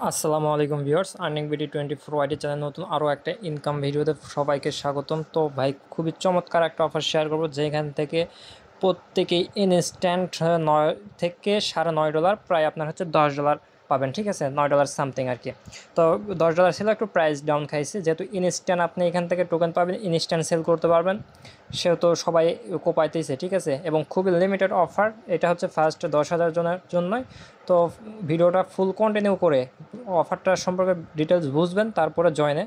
আসসালামু আলাইকুম viewers, earning BD 24 ওয়াইটি channel নতুন আরও একটা ইনকাম ভিডিওতে সবাইকে স্বাগতম। তো ভাই খুবই চমৎকার একটা অফার শেয়ার করবো, যেখান থেকে প্রত্যেকেই ইনস্ট্যান্ট $9 থেকে $9.5 প্রায় আপনার হচ্ছে $10 পাবেন। ঠিক আছে, $9 সামথিং আর কি। তো $10 ছিল, একটু প্রাইস ডাউন খাইছে, যেহেতু ইনস্ট্যান্ট আপনি এখান থেকে টোকেন পাবেন, ইনস্ট্যান্ট সেল করতে পারবেন, সেহেতু সবাই কোপাইতেছে। ঠিক আছে, এবং খুবই লিমিটেড অফার, এটা হচ্ছে ফার্স্ট 10,000 জনের জন্যই। তো ভিডিওটা ফুল কন্টিনিউ করে অফারটা সম্পর্কে ডিটেলস বুঝবেন, তারপরে জয়েনে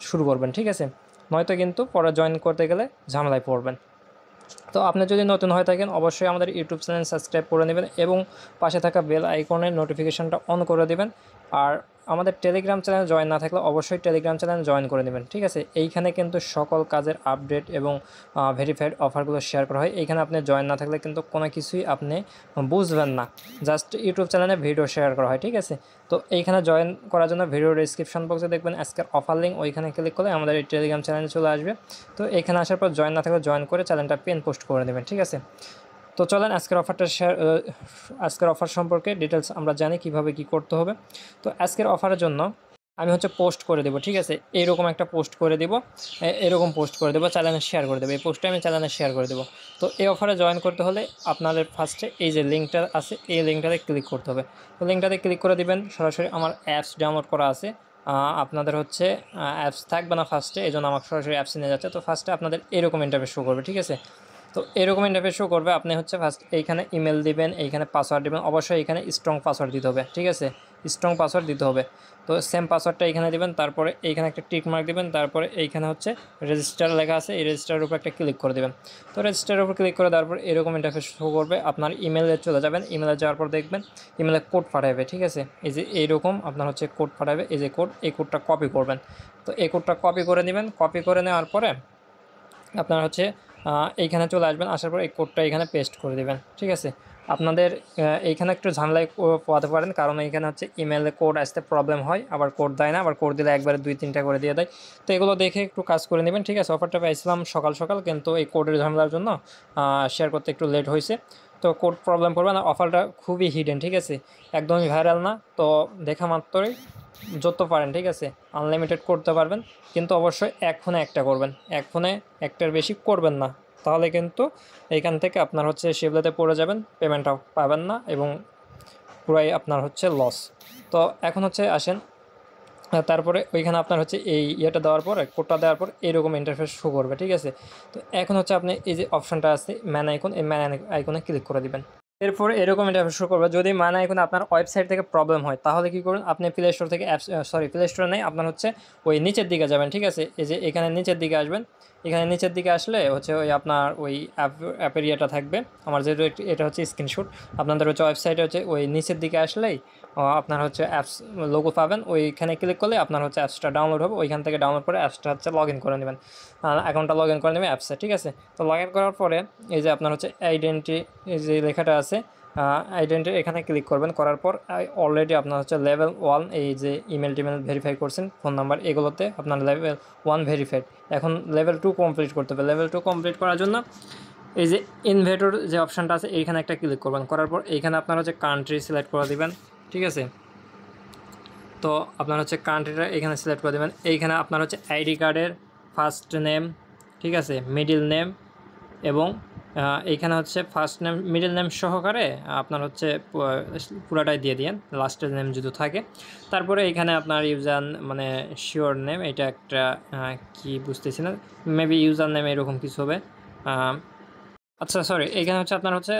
শুরু করবেন। ঠিক আছে, নয়তো কিন্তু পরে জয়েন করতে গেলে ঝামেলায় পড়বেন। তো আপনি যদি নতুন হয়ে থাকেন অবশ্যই আমাদের ইউটিউব চ্যানেল সাবস্ক্রাইব করে নেবেন এবং পাশে থাকা বেল আইকনের নোটিফিকেশনটা অন করে দেবেন। আর আমাদের টেলিগ্রাম চ্যানেল জয়েন না থাকলে অবশ্যই টেলিগ্রাম চ্যানেল জয়েন করে নেবেন। ঠিক আছে, এইখানে কিন্তু সকল কাজের আপডেট এবং ভেরিফাইড অফারগুলো শেয়ার করা হয়। এইখানে আপনি জয়েন না থাকলে কিন্তু কোনো কিছুই আপনি বুঝবেন না, জাস্ট ইউটিউব চ্যানেলে ভিডিও শেয়ার করা হয়। ঠিক আছে, তো এইখানে জয়েন করার জন্য ভিডিও ডিসক্রিপশন বক্সে দেখবেন আজকের অফার লিঙ্ক, ওইখানে ক্লিক করলে আমাদের এই টেলিগ্রাম চ্যানেলে চলে আসবে। তো এখানে আসার পর জয়েন না থাকলে জয়েন করে চ্যানেলটা পেন পোস্ট করে নেবেন। ঠিক আছে, তো চলেন আজকের অফার সম্পর্কে ডিটেলস আমরা জানি কিভাবে কি করতে হবে। তো আজকের অফারের জন্য আমি হচ্ছে পোস্ট করে দেবো। ঠিক আছে, এইরকম একটা পোস্ট করে দেবো, এরকম পোস্ট করে দেবো, চ্যানেলে শেয়ার করে দেবো। এই পোস্টটা আমি চ্যানেলে শেয়ার করে দেবো। তো এই অফারে জয়েন করতে হলে আপনাদের ফার্স্টে এই যে লিঙ্কটা আছে, এই লিঙ্কটাতে ক্লিক করতে হবে। তো লিঙ্কটাতে ক্লিক করে দিবেন, সরাসরি আমার অ্যাপস ডাউনলোড করা আছে। আপনাদের হচ্ছে অ্যাপস থাকবে না ফার্স্টে, এই জন্য আমাকে সরাসরি অ্যাপসে নিয়ে যাচ্ছে। তো ফার্স্টে আপনাদের এরকম ইন্টারফেস শো করবে। ঠিক আছে, তো এরকম ইন্টারফেস শো করবে। আপনি হচ্ছে ফার্স্ট এইখানে ইমেল দিবেন, এইখানে পাসওয়ার্ড দিবেন, অবশ্যই এখানে স্ট্রং পাসওয়ার্ড দিতে হবে। ঠিক আছে, স্ট্রং পাসওয়ার্ড দিতে হবে। তো সেম পাসওয়ার্ডটা এখানে দিবেন, তারপরে এইখানে একটা টিক মার্ক দিবেন, তারপরে এইখানে হচ্ছে রেজিস্টার লেখা আছে, এই রেজিস্টারের উপর একটা ক্লিক করে দেবেন। তো রেজিস্টারের উপর ক্লিক করে দেওয়ার পর এরকম ইন্টারফেস শো করবে। আপনার ইমেলে চলে যাবেন, ইমেলে যাওয়ার পর দেখবেন ইমেলে কোড পাঠাবে। ঠিক আছে, এই যে এইরকম আপনার হচ্ছে কোড পাঠাবে, এই যে কোড, এই কোডটা কপি করবেন। তো এই কোডটা কপি করে নেবেন। কপি করে নেওয়ার পরে আপনার হচ্ছে এইখানে চলে আসবেন, আসার পর এই কোডটা এখানে পেস্ট করে দেবেন। ঠিক আছে, আপনাদের এইখানে একটু ঝামেলায় পোয়াতে পারেন, কারণ এইখানে হচ্ছে ইমেলে কোড আসতে প্রবলেম হয়, আবার কোড দেয় না, আবার কোড দিলে একবারে 2-3টা করে দিয়ে দেয়। তো এগুলো দেখে একটু কাজ করে নেবেন। ঠিক আছে, অফারটা পাইছিলাম সকাল সকাল, কিন্তু এই কোডের ঝামেলার জন্য শেয়ার করতে একটু লেট হয়েছে। তো কোড প্রবলেম পড়বে না, অফারটা খুবই হিডেন। ঠিক আছে, একদমই ভাইরাল না, তো দেখা মাত্রই যত পারেন, ঠিক আছে, আনলিমিটেড করতে পারবেন, কিন্তু অবশ্যই এক ফোনে একটা করবেন, এক ফোনে একটার বেশি করবেন না, তাহলে কিন্তু এইখান থেকে আপনার হচ্ছে শিবলাতে পড়ে যাবেন, পেমেন্টটাও পাবেন না এবং পুরাই আপনার হচ্ছে লস। তো এখন হচ্ছে আসেন, তারপরে ওইখানে আপনার হচ্ছে এই ইয়েটা দেওয়ার পর, কোডটা দেওয়ার পর এরকম ইন্টারফেস শো করবে। ঠিক আছে, তো এখন হচ্ছে আপনি এই যে অপশানটা আছে ম্যান আইকন, এই ম্যান আইকনে ক্লিক করে দিবেন। এরপর এরকম ইন্টারফেস শো করবে। যদি ম্যান আইকনে আপনার ওয়েবসাইট থেকে প্রবলেম হয়, তাহলে কী করুন, আপনি প্লে স্টোর থেকে প্লে স্টোরে নেই, আপনার হচ্ছে ওই নিচের দিকে যাবেন। ঠিক আছে, এই যে এখানে নিচের দিকে আসবেন, এখানে নিচের দিকে আসলে হচ্ছে ওই আপনার ওই অ্যাপের ইয়েটা থাকবে। আমার যেহেতু এটা হচ্ছে স্ক্রিনশট, আপনাদের হচ্ছে ওয়েবসাইটে হচ্ছে ওই নিচের দিকে আসলেই আপনার হচ্ছে অ্যাপস লোগো পাবেন, ওইখানে ক্লিক করলে আপনার হচ্ছে অ্যাপসটা ডাউনলোড হবে। ওইখান থেকে ডাউনলোড করে অ্যাপসটা হচ্ছে লগ ইন করে নেবেন, অ্যাকাউন্টটা লগ ইন করে নেবেন অ্যাপসে। ঠিক আছে, তো লগ ইন করার পরে এই যে আপনার হচ্ছে আইডেন্টি, এই যে লেখাটা আছে আইডেন্টি, এখানে ক্লিক করবেন। করার পর অলরেডি আপনার হচ্ছে লেভেল 1, এই যে ইমেল টিমেল ভেরিফাই করছেন, ফোন নাম্বার, এগুলোতে আপনার লেভেল 1 ভেরিফাইড। এখন লেভেল 2 কমপ্লিট করতে হবে। লেভেল 2 কমপ্লিট করার জন্য এই যে ইনভেটর যে অপশানটা আছে, এইখানে একটা ক্লিক করবেন। করার পর এইখানে আপনার হচ্ছে কান্ট্রি সিলেক্ট করে দেবেন। ঠিক আছে, তো আপনার হচ্ছে কান্ট্রিটা এখানে সিলেক্ট করে দেবেন। এইখানে আপনার হচ্ছে আইডি কার্ডের ফার্স্ট নেম, ঠিক আছে, মিডিল নেম, এবং এইখানে হচ্ছে ফার্স্ট নেম মিডল নেম সহকারে আপনার হচ্ছে পুরাটাই দিয়ে দিন, লাস্টের নেম যদি থাকে। তারপরে এইখানে আপনার ইউজার মানে শিওর নেম, এটা একটা কি বুঝতেছি না, মেবি ইউজার নেম এরকম কিছু হবে। আচ্ছা সরি, এইখানে হচ্ছে আপনার হচ্ছে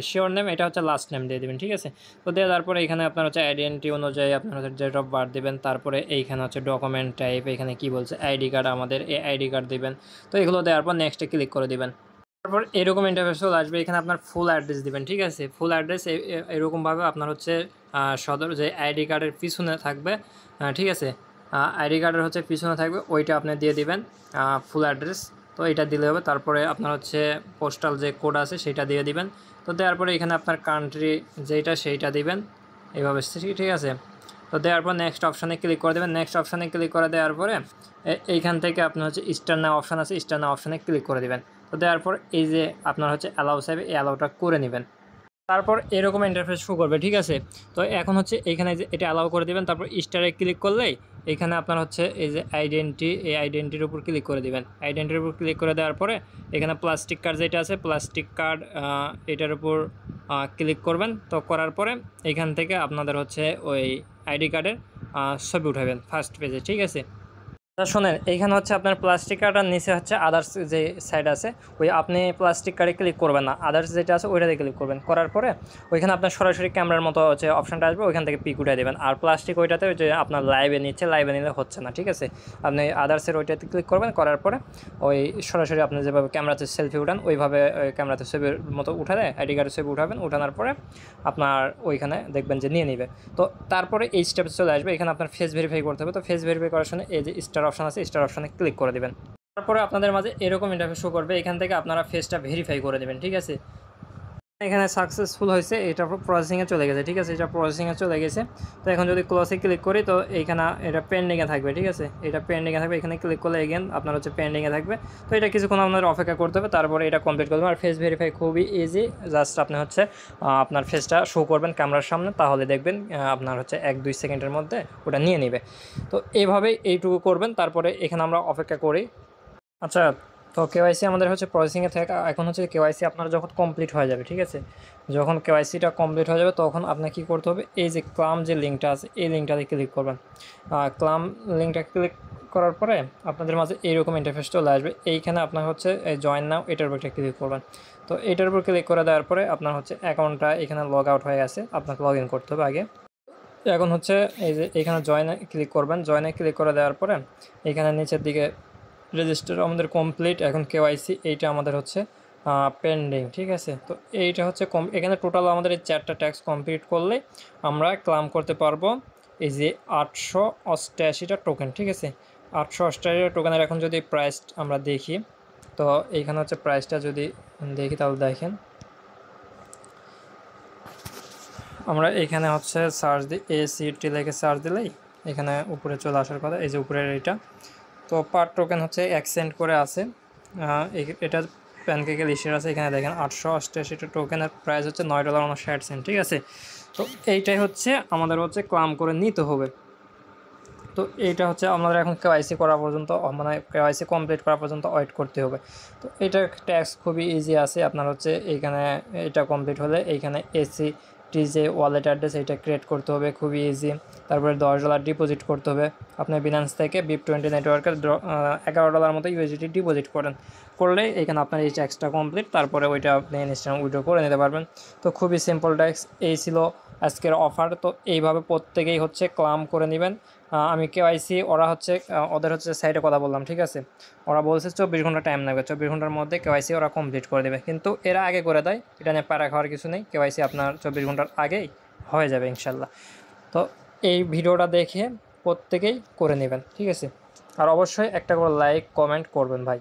শিওর নেম, এটা হচ্ছে লাস্ট নেম দিয়ে দেবেন। ঠিক আছে, তো দিয়ে তারপরে এখানে আপনার হচ্ছে আইডেন্টি অনুযায়ী আপনার হচ্ছে ডেট অফ বার্থ দেবেন। তারপরে এইখানে হচ্ছে ডকুমেন্ট টাইপ, এখানে কি বলছে আইডি কার্ড, আমাদের এই আইডি কার্ড দেবেন। তো এগুলো দেওয়ার পর নেক্সটে ক্লিক করে দেবেন। তারপর এরকম ইন্টারফেস চলে আসবে, এখানে আপনার ফুল অ্যাড্রেস দিবেন। ঠিক আছে, ফুল অ্যাড্রেস এরকমভাবে আপনার হচ্ছে সদর যে আইডি কার্ডের পিছনে থাকবে, ঠিক আছে, আইডি কার্ডের হচ্ছে পিছনে থাকবে, ওইটা আপনি দিয়ে দিবেন ফুল অ্যাড্রেস। তো এটা দিলে হবে। তারপরে আপনার হচ্ছে পোস্টাল যে কোড আছে সেটা দিয়ে দিবেন। তো দেওয়ার পরে এখানে আপনার কান্ট্রি যেটা সেইটা দিবেন এইভাবে। ঠিক আছে, তো দেওয়ার পর নেক্সট অপশানে ক্লিক করে দেবেন। নেক্সট অপশানে ক্লিক করে দেওয়ার পরে এইখান থেকে আপনার হচ্ছে স্টার নাও অপশান আছে, স্টার নাও অপশানে ক্লিক করে দেবেন। তো দেওয়ার পর এই যে আপনার হচ্ছে অ্যালাউ চাইবে, এই অ্যালাউটা করে নেবেন। তারপর এরকম ইন্টারফেস শো করবে, ঠিক আছে। তো এখন হচ্ছে এইখানে যে এটা অ্যালাউ করে দেবেন, তারপর স্টারে ক্লিক করলেই এখানে আপনার হচ্ছে এই যে আইডেন্টি, এই আইডেন্টির উপর ক্লিক করে দেবেন। আইডেন্টির উপর ক্লিক করে দেওয়ার পরে এখানে প্লাস্টিক কার্ড যেটা আছে, প্লাস্টিক কার্ড এটার উপর ক্লিক করবেন। তো করার পরে এখান থেকে আপনাদের হচ্ছে ওই আইডি কার্ডের ছবি উঠাবেন ফার্স্ট পেজে, ঠিক আছে। শোনেন, এইখানে হচ্ছে আপনার প্লাস্টিক কার্ডের নিচে হচ্ছে আদার্স যে সাইড আছে, ওই আপনি প্লাস্টিক কার্ডে ক্লিক করবেন না, আদার্স যেটা আছে ওইটাতে ক্লিক করবেন। করার পরে ওইখানে আপনার সরাসরি ক্যামেরার মতো হচ্ছে অপশানটা আসবে, ওইখান থেকে পিক উঠে দেবেন। আর প্লাস্টিক ওইটাতে যে আপনার লাইভে নিচ্ছে, লাইভে নিলে হচ্ছে না, ঠিক আছে। আপনি আদার্সের ওইটাতে ক্লিক করবেন, করার পরে ওই সরাসরি আপনি যেভাবে ক্যামেরাতে সেলফি উঠান ওইভাবে ওই ক্যামেরাতে ছবির মতো উঠা দেয়, আইডি কার্ডের ছবি উঠাবেন। উঠানোর পরে আপনার ওইখানে দেখবেন যে নিয়ে নিবে। তো তারপরে এই স্টেপে চলে আসবে, এখানে আপনার ফেস ভেরিফাই করতে হবে। তো ফেস ভেরিফাই করার সময় এই যে স্টার অপশান আছে, স্টার অপশানে ক্লিক করে দেবেন। তারপরে আপনাদের মাঝে এরকম ইন্টারফেস শো করবে, এখান থেকে আপনারা ফেসটা ভেরিফাই করে দেবেন, ঠিক আছে। এখানে সাকসেসফুল হয়েছে, এটা প্রসেসিংয়ে চলে গেছে, ঠিক আছে। এটা প্রসেসিংয়ে চলে গেছে। তো এখন যদি ক্লোজে ক্লিক করি তো এইখানে এটা পেন্ডিংয়ে থাকবে, ঠিক আছে। এটা পেন্ডিংয়ে থাকবে, এখানে ক্লিক করলে এগেন আপনার হচ্ছে পেন্ডিংয়ে থাকবে। তো এটা কিছুক্ষণ আপনার অপেক্ষা করতে হবে, তারপরে এটা কমপ্লিট করবেন। আর ফেস ভেরিফাই খুবই ইজি, জাস্ট আপনি হচ্ছে আপনার ফেসটা শো করবেন ক্যামেরার সামনে, তাহলে দেখবেন আপনার হচ্ছে 1-2 সেকেন্ডের মধ্যে ওটা নিয়ে নেবে। তো এইভাবেই এইটুকু করবেন। তারপরে এখানে আমরা অপেক্ষা করি। আচ্ছা, তো কেওয়াইসি আমাদের হচ্ছে প্রসেসিংয়ে থাকে। এখন হচ্ছে কেওয়াইসি আপনার যখন কমপ্লিট হয়ে যাবে, ঠিক আছে। যখন কেওয়াইসিটা কমপ্লিট হয়ে যাবে তখন আপনার কী করতে হবে, এই যে ক্লাম যে লিঙ্কটা আছে এই লিঙ্কটাতে ক্লিক করবেন। ক্লাম লিঙ্কটা ক্লিক করার পরে আপনাদের মাঝে এইরকম ইন্টারফেস চলে আসবে। এইখানে আপনার হচ্ছে জয়েন নাও এটার উপর একটা ক্লিক করবেন। তো এটার উপর ক্লিক করে দেওয়ার পরে আপনার হচ্ছে অ্যাকাউন্টটা এখানে লগ আউট হয়ে গেছে, আপনাকে লগ ইন করতে হবে আগে। এখন হচ্ছে এই যে এখানে জয়েনে ক্লিক করবেন। জয়েনে ক্লিক করে দেওয়ার পরে এখানে নিচের দিকে রেজিস্টার আমাদের কমপ্লিট। এখন কেওয়াইসি এইটা আমাদের হচ্ছে পেন্ডিং, ঠিক আছে। তো এইটা হচ্ছে এখানে টোটাল আমাদের এই 4টা ট্যাক্স কমপ্লিট করলে আমরা ক্লাম করতে পারবো এই যে 888টা টোকেন, ঠিক আছে। 888টা টোকেনের এখন যদি প্রাইস আমরা দেখি, তো এইখানে হচ্ছে প্রাইসটা যদি দেখি তাহলে দেখেন, আমরা এখানে হচ্ছে সার্চ দিই, ACT লিখে সার্চ দিলেই এখানে উপরে চলে আসার কথা, এই যে উপরের এইটা। তো পার টোকেন হচ্ছে 1 সেন্ট করে আছে। এটা প্যানকেকের লিস্টের আছে, এখানে দেখেন 888টা টোকেনের প্রাইস হচ্ছে $9.59, ঠিক আছে। তো এইটাই হচ্ছে আমাদের হচ্ছে ক্লাম করে নিতে হবে। তো এইটা হচ্ছে আমাদের এখন কেওয়াইসি করা পর্যন্ত, মানে কেওয়াইসি কমপ্লিট করা পর্যন্ত ওয়েট করতে হবে। তো এটা ট্যাক্স খুবই ইজি আছে আপনার হচ্ছে এইখানে, এটা কমপ্লিট হলে এইখানে ACT যে ওয়ালেট অ্যাড্রেস এটা ক্রিয়েট করতে হবে, খুবই ইজি। তারপরে $10 ডিপোজিট করতে হবে। আপনি বিনান্স থেকে BIP20 নেটওয়ার্কের $11 মতো USDT ডিপোজিট করলে এখানে আপনার এই ট্যাক্সটা কমপ্লিট। তারপরে ওইটা আপনি ইনস্ট্যান্ট উইথড্র করে নিতে পারবেন। তো খুবই সিম্পল ট্যাক্স। এই ছিল আজকের অফার। তো এইভাবে প্রত্যেকেই হচ্ছে ক্লাম করে নেবেন। আমি কেওয়াইসি ওরা হচ্ছে ওদের হচ্ছে সাইটে কথা বললাম, ঠিক আছে। ওরা বলছে 24 ঘন্টা টাইম লাগবে, 24 ঘন্টার মধ্যে কেওয়াইসি ওরা কমপ্লিট করে দেবে। কিন্তু এরা আগে করে দেয়, এটা নিয়ে প্যারা খাওয়ার কিছু নেই। কেওয়াইসি আপনার 24 ঘন্টার আগেই হয়ে যাবে ইনশাল্লাহ। তো এই ভিডিওটা দেখে প্রত্যেকেই করে নেবেন, ঠিক আছে। আর অবশ্যই একটা করে লাইক কমেন্ট করবেন ভাই।